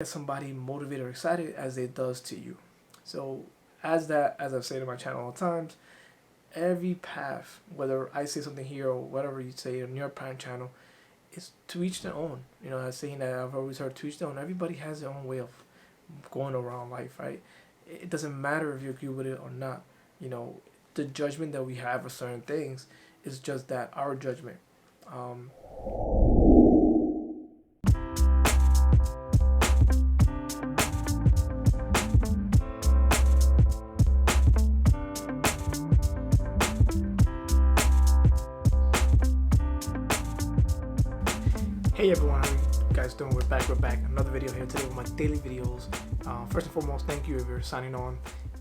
get somebody motivated or excited as it does to you. So as I've said in my channel all the times, every path, whether I say something here or whatever you say on your parent channel, is to each their own. I was saying that I've always heard to each their own. Everybody has their own way of going around life, right? It doesn't matter if you agree with it or not. You know, the judgment that we have of certain things is just that, our judgment. Um, Hey everyone, how you guys doing? We're back. Another video here today with my daily videos. First and foremost, thank you if you're signing on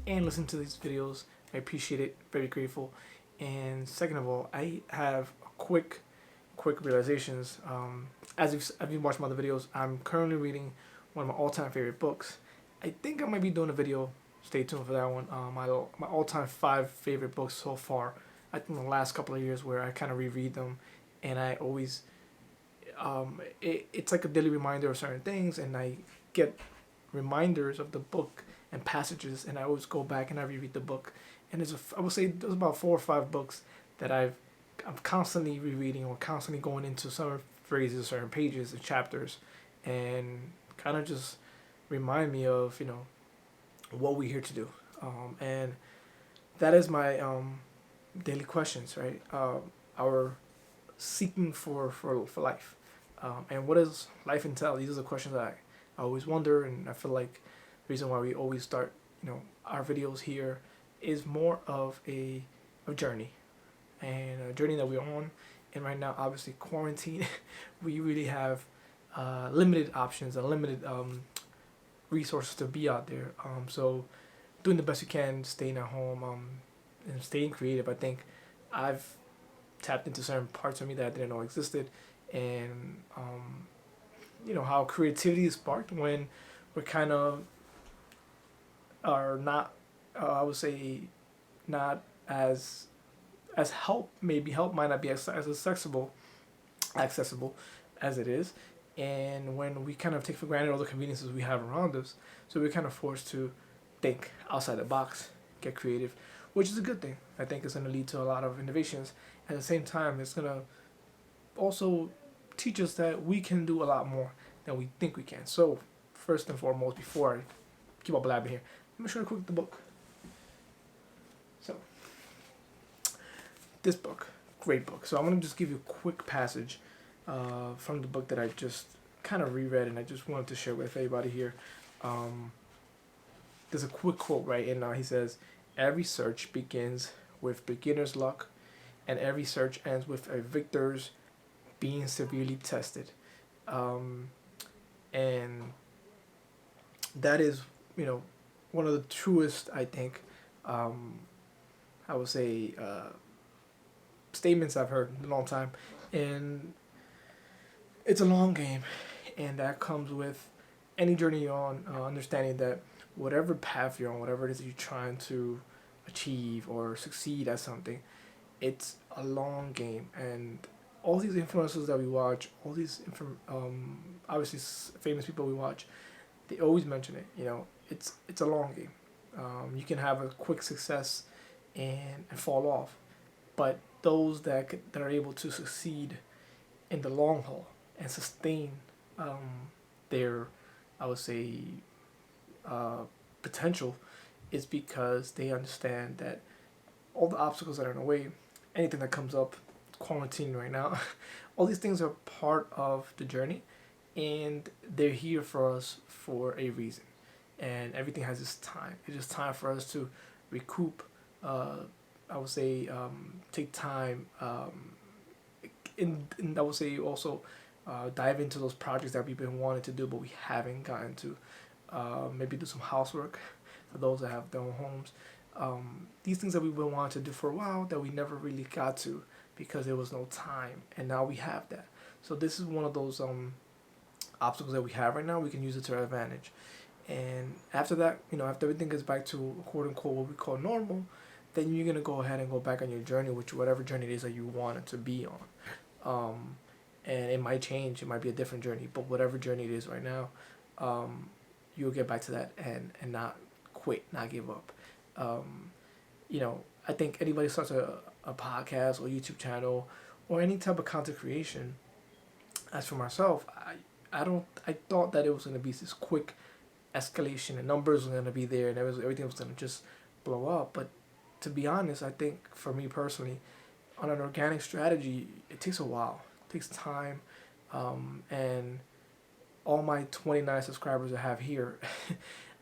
and listening to these videos. I appreciate it. Very grateful. And second of all, I have a quick realizations. As you've watched my other videos, I'm currently reading one of my all-time favorite books. I think I might be doing a video. Stay tuned for that one. My all-time 5 favorite books so far. I think the last couple of years where I kind of reread them, and I always it's like a daily reminder of certain things, and I get reminders of the book and passages, and I always go back and I reread the book. And I would say there's about 4 or 5 books that I'm constantly rereading or constantly going into certain phrases, certain pages and chapters, and kind of just remind me of what we're here to do. And that is my daily questions, right? Our seeking for life. And what does life entail? These are the questions that I always wonder, and I feel like the reason why we always start, our videos here is more of a journey, and a journey that we're on. And right now, obviously, quarantine, we really have limited options and limited resources to be out there. So doing the best you can, staying at home, and staying creative. I think I've tapped into certain parts of me that I didn't know existed, and how creativity is sparked when we're kind of are not, I would say, not as help. Maybe help might not be as accessible as it is, and when we kind of take for granted all the conveniences we have around us, so we're kind of forced to think outside the box, get creative, which is a good thing. I think it's going to lead to a lot of innovations. At the same time, it's going to also teach us that we can do a lot more than we think we can. So, first and foremost, before I keep on blabbing here, let me show you quick the book. So, this book, great book. So I'm going to just give you a quick passage from the book that I just kind of reread, and I just wanted to share with everybody here. There's a quick quote, right? And he says, "Every search begins with beginner's luck, and every search ends with a victor's being severely tested." And that is, one of the truest, I think, I would say, statements I've heard in a long time. And it's a long game, and that comes with any journey you're on, understanding that whatever path you're on, whatever it is that you're trying to achieve or succeed at something, it's a long game. And all these influencers that we watch, all these obviously famous people we watch, they always mention it. It's a long game. You can have a quick success and fall off, but those that are able to succeed in the long haul and sustain their, I would say, potential, is because they understand that all the obstacles that are in the way, anything that comes up, quarantine right now, all these things are part of the journey, and they're here for us for a reason. And everything has its time. It is time for us to recoup. I would say take time. I would say also dive into those projects that we've been wanting to do, but we haven't gotten to. Maybe do some housework for those that have their own homes. These things that we've been wanting to do for a while that we never really got to because there was no time, and now we have that. So this is one of those obstacles that we have right now. We can use it to our advantage. And after that, after everything gets back to quote unquote what we call normal, then you're gonna go ahead and go back on your journey, which whatever journey it is that you want it to be on. And it might change. It might be a different journey, but whatever journey it is right now, you'll get back to that and not quit, not give up. Um, I think anybody starts a podcast or YouTube channel or any type of content creation. As for myself, I thought that it was gonna be this quick escalation and numbers were gonna be there and everything was gonna just blow up. But to be honest, I think for me personally, on an organic strategy, it takes a while. It takes time, and all my 29 subscribers I have here,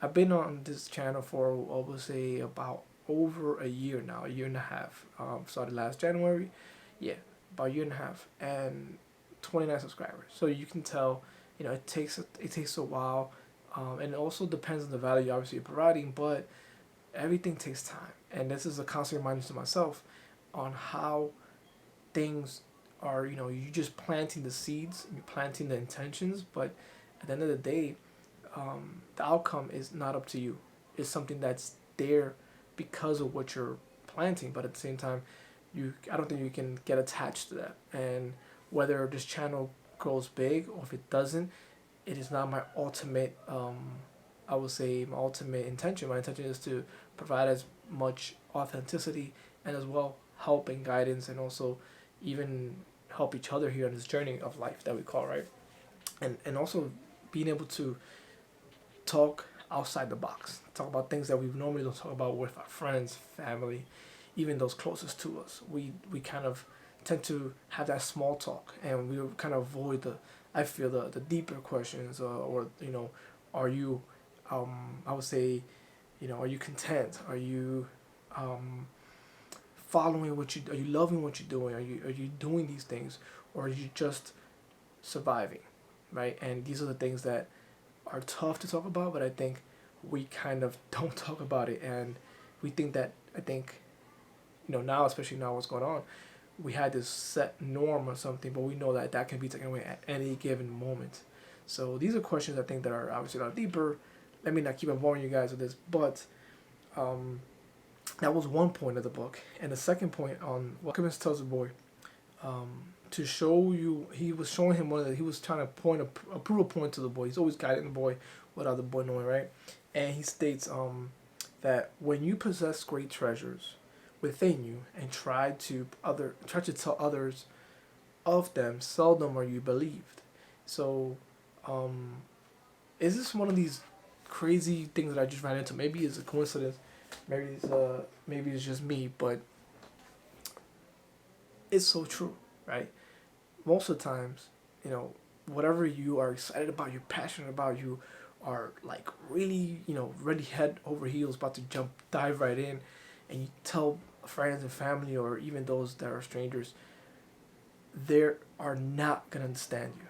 I've been on this channel for I would say about over a year now, a year and a half. Started last January, yeah, about a year and a half, and 29 subscribers. So you can tell, it takes a while, and it also depends on the value obviously you're providing, but everything takes time, and this is a constant reminder to myself on how things are. You just planting the seeds, you're planting the intentions, but at the end of the day, the outcome is not up to you. It's something that's there because of what you're planting, but at the same time, I don't think you can get attached to that. And whether this channel grows big or if it doesn't, it is not my ultimate. I would say my ultimate intention. My intention is to provide as much authenticity and as well help and guidance, and also even help each other here on this journey of life that we call, right. And also being able to talk outside the box, talk about things that we normally don't talk about with our friends, family, even those closest to us. We kind of tend to have that small talk, and we kind of avoid I feel the deeper questions, or are you, I would say, are you content? Are you, following are you loving what you're doing? Are you doing these things, or are you just surviving, right? And these are the things that are tough to talk about, but I think we kind of don't talk about it, and we think that, I think, now, especially now what's going on, we had this set norm or something, but we know that that can be taken away at any given moment. So these are questions I think that are obviously a lot deeper. Let me not keep on boring you guys with this, but um, that was one point of the book. And the second point on what Alchemist tells the boy, to show you, he was showing him he was trying to prove a point to the boy. He's always guiding the boy without the boy knowing, right? And he states that when you possess great treasures within you and try to tell others of them, seldom are you believed. So, is this one of these crazy things that I just ran into? Maybe it's a coincidence. Maybe it's just me, but it's so true, right? Most of the times, whatever you are excited about, you're passionate about, you are like really, ready head over heels, about to dive right in, and you tell friends and family or even those that are strangers, they are not gonna understand you.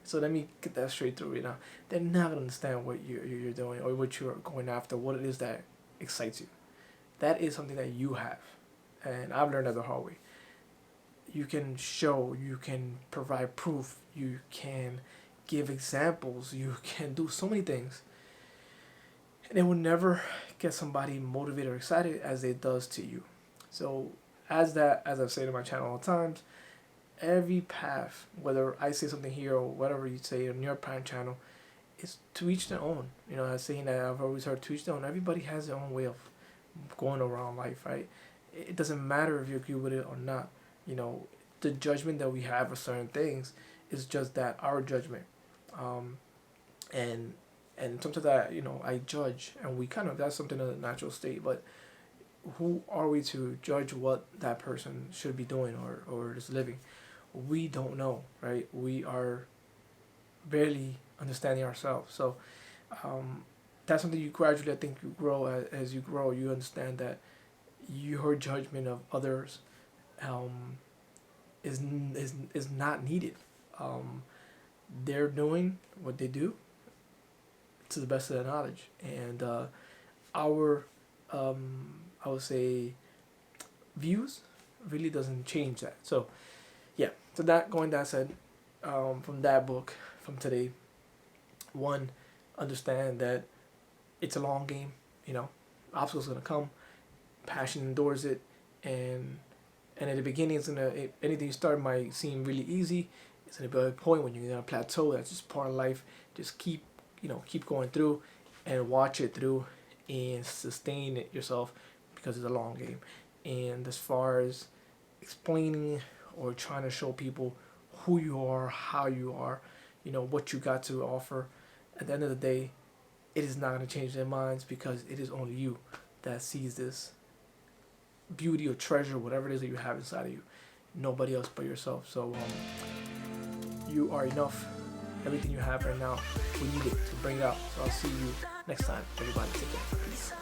So let me get that straight through right now. They're not gonna understand what you're doing or what you're going after, what it is that excites you. That is something that you have, and I've learned that the hard way. You can show, you can provide proof, you can give examples, you can do so many things, and it will never get somebody motivated or excited as it does to you. So as I've said in my channel all the times, every path, whether I say something here or whatever you say on your parent channel, is to each their own. I was saying that I've always heard, to each their own. Everybody has their own way of going around life, right? It doesn't matter if you agree with it or not. The judgment that we have for certain things is just that, our judgment. And sometimes I judge, and we kind of, that's something in a natural state, but who are we to judge what that person should be doing or is living? We don't know, right? We are barely understanding ourselves. So that's something you gradually, I think, you grow. As you grow, you understand that your judgment of others is not needed. They're doing what they do to the best of their knowledge, and our I would say views really doesn't change that. So yeah, so that said, from that book, from today, one, understand that it's a long game. Obstacles gonna come, passion endures it, and at the beginning, anything you start might seem really easy. It's gonna be a point when you're gonna plateau. That's just part of life. Just keep keep going through and watch it through and sustain it yourself, because it's a long game. And as far as explaining or trying to show people who you are, how you are, what you got to offer, at the end of the day, it is not going to change their minds, because it is only you that sees this beauty or treasure, whatever it is that you have inside of you. Nobody else but yourself. So you are enough. Everything you have right now, we need it to bring it out. So I'll see you next time. Everybody, take care. Peace.